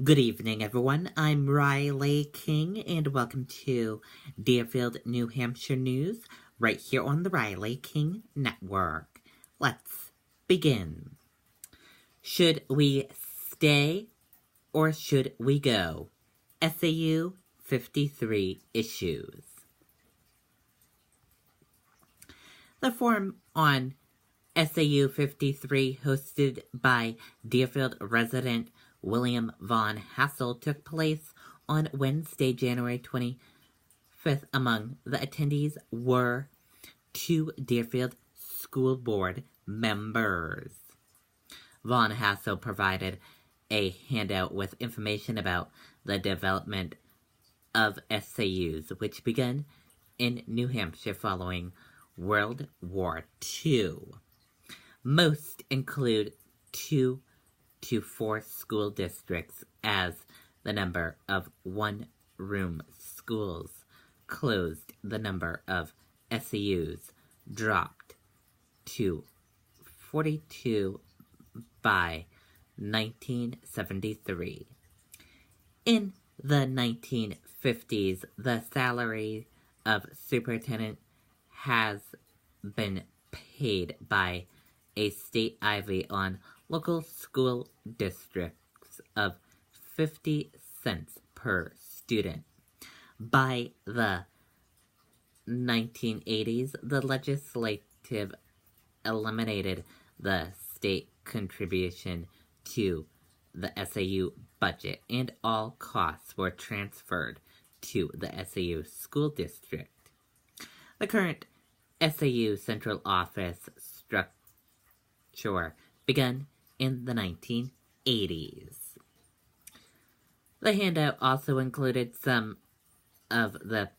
Good evening, everyone. I'm Riley King, and welcome to Deerfield, New Hampshire News, right here on the Riley King Network. Let's begin. Should we stay or should we go? SAU 53 issues. The forum on SAU 53, hosted by Deerfield resident William Von Hassel, took place on Wednesday, January 25th. Among the attendees were two Deerfield School Board members. Von Hassel provided a handout with information about the development of SAUs, which began in New Hampshire following World War II. Most include 2 to 4 school districts, as the number of one-room schools closed. The number of SAUs dropped to 42 by 1973. In the 1950s, the salary of superintendent has been paid by a state ivy on local school districts of 50 cents per student. By the 1980s, the legislative eliminated the state contribution to the SAU budget, and all costs were transferred to the SAU school district. The current SAU central office structure began in the 1980s. The handout also included some of the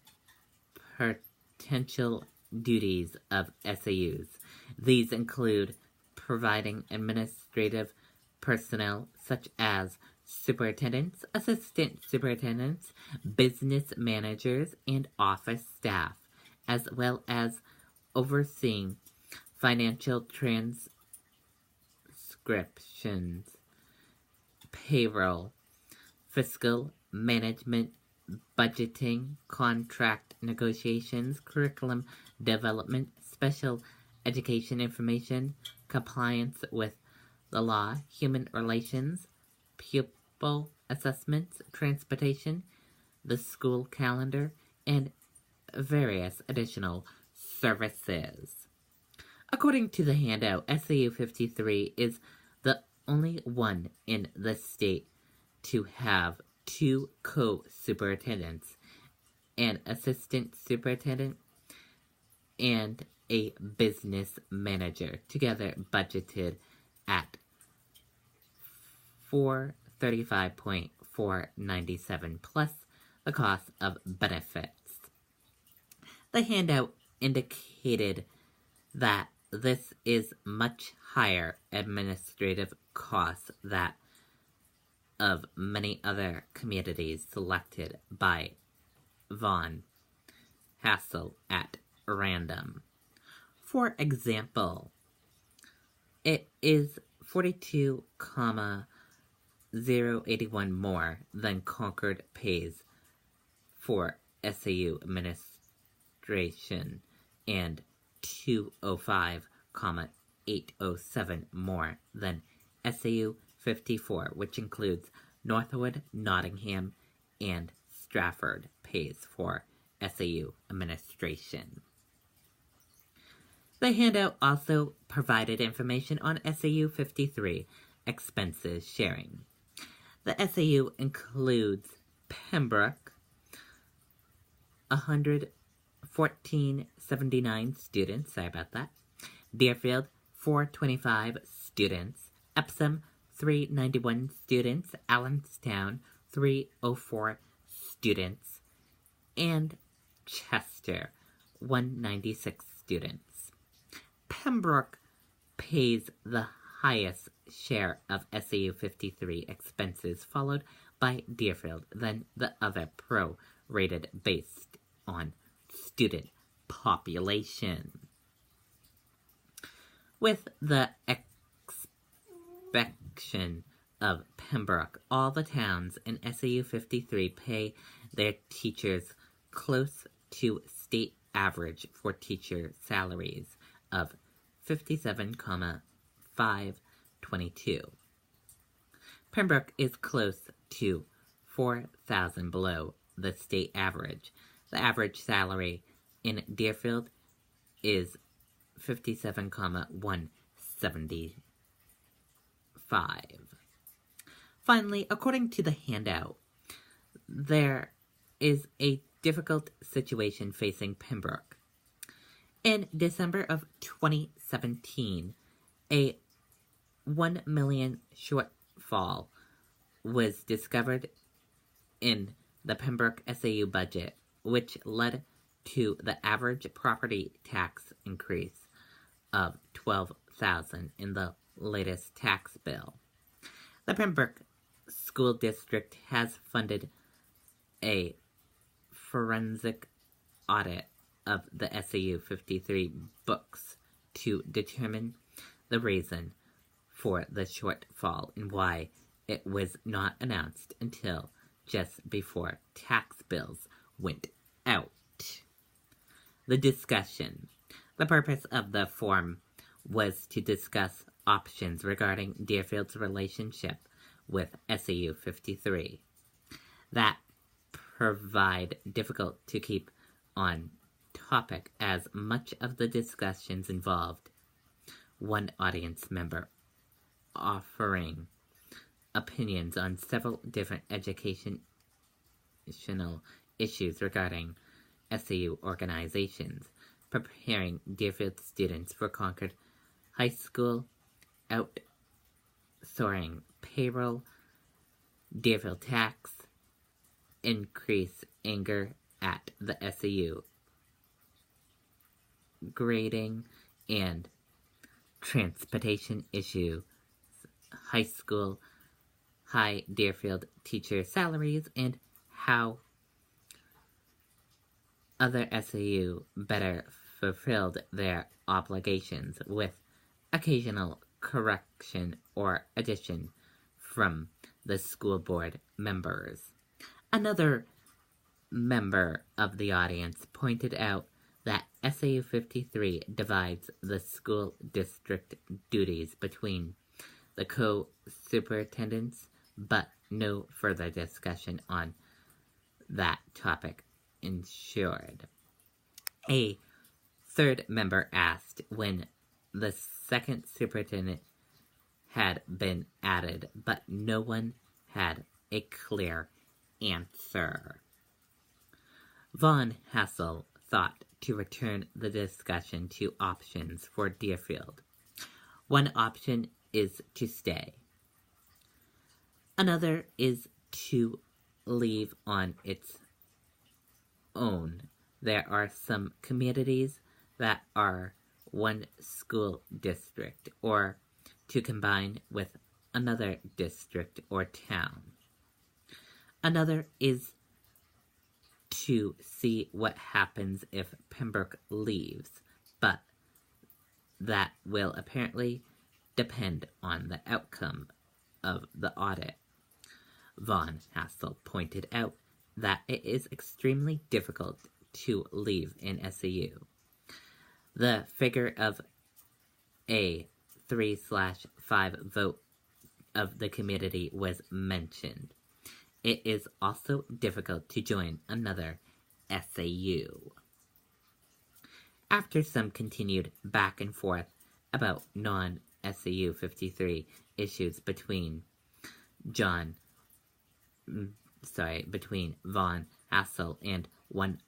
potential duties of SAUs. These include providing administrative personnel such as superintendents, assistant superintendents, business managers, and office staff, as well as overseeing financial transcriptions, payroll, fiscal management, budgeting, contract negotiations, curriculum development, special education information, compliance with the law, human relations, pupil assessments, transportation, the school calendar, and various additional services. According to the handout, SAU 53 is the only one in the state to have two co-superintendents, an assistant superintendent, and a business manager, together budgeted at $435,497 plus the cost of benefits. The handout indicated that this is much higher administrative costs that of many other communities selected by Von Hassel at random. For example, it is 42,081 more than Concord pays for SAU administration and 205,807 more than SAU 54, which includes Northwood, Nottingham, and Stratford pays for SAU administration. The handout also provided information on SAU 53 expenses sharing. The SAU includes Pembroke, 11479 students, sorry about that, Deerfield, 425 students, Epsom, 391 students, Allenstown, 304 students, and Chester, 196 students. Pembroke pays the highest share of SAU 53 expenses, followed by Deerfield, then the other pro-rated based on student population. With the exception of Pembroke, all the towns in SAU 53 pay their teachers close to state average for teacher salaries of 57,522. Pembroke is close to 4,000 below the state average. The average salary in Deerfield is 57,175. Finally, according to the handout, there is a difficult situation facing Pembroke. In December of 2017, a $1 million shortfall was discovered in the Pembroke SAU budget, which led to the average property tax increase of $12,000 in the latest tax bill. The Pembroke School District has funded a forensic audit of the SAU 53 books to determine the reason for the shortfall and why it was not announced until just before tax bills went out. The discussion. The purpose of the forum was to discuss options regarding Deerfield's relationship with SAU 53 that provide difficult to keep on topic as much of the discussions involved one audience member offering opinions on several different educational issues regarding SAU organizations, preparing Deerfield students for Concord High School, outsourcing payroll, Deerfield tax, increase anger at the SAU, grading and transportation issue, high school, high Deerfield teacher salaries, and how other SAU better fulfilled their obligations with occasional correction or addition from the school board members. Another member of the audience pointed out that SAU 53 divides the school district duties between the co-superintendents, but no further discussion on that topic ensured. A third member asked when the second superintendent had been added, but no one had a clear answer. Von Hassel thought to return the discussion to options for Deerfield. One option is to stay. Another is to leave on its own. There are some communities that are one school district, or to combine with another district or town. Another is to see what happens if Pembroke leaves, but that will apparently depend on the outcome of the audit. Von Hassel pointed out that it is extremely difficult to leave in SAU. The figure of a 3/5 vote of the community was mentioned. It is also difficult to join another SAU. After some continued back and forth about non-SAU 53 issues between Von Hassel and one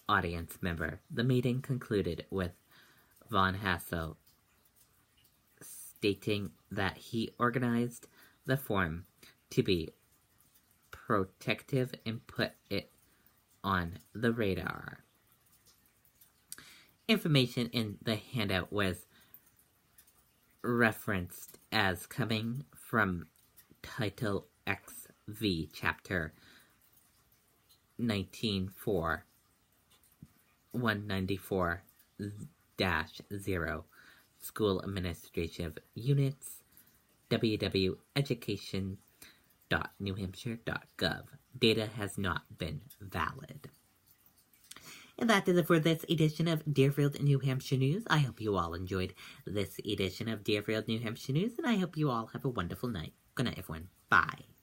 audience member, the meeting concluded with Von Hassel stating that he organized the forum to be protective and put it on the radar. Information in the handout was referenced as coming from Title XV, Chapter 194-0, School Administrative Units, www.education.newhampshire.gov. Data has not been valid. And that is it for this edition of Deerfield, New Hampshire News. I hope you all enjoyed this edition of Deerfield, New Hampshire News, and I hope you all have a wonderful night. Good night, everyone. Bye.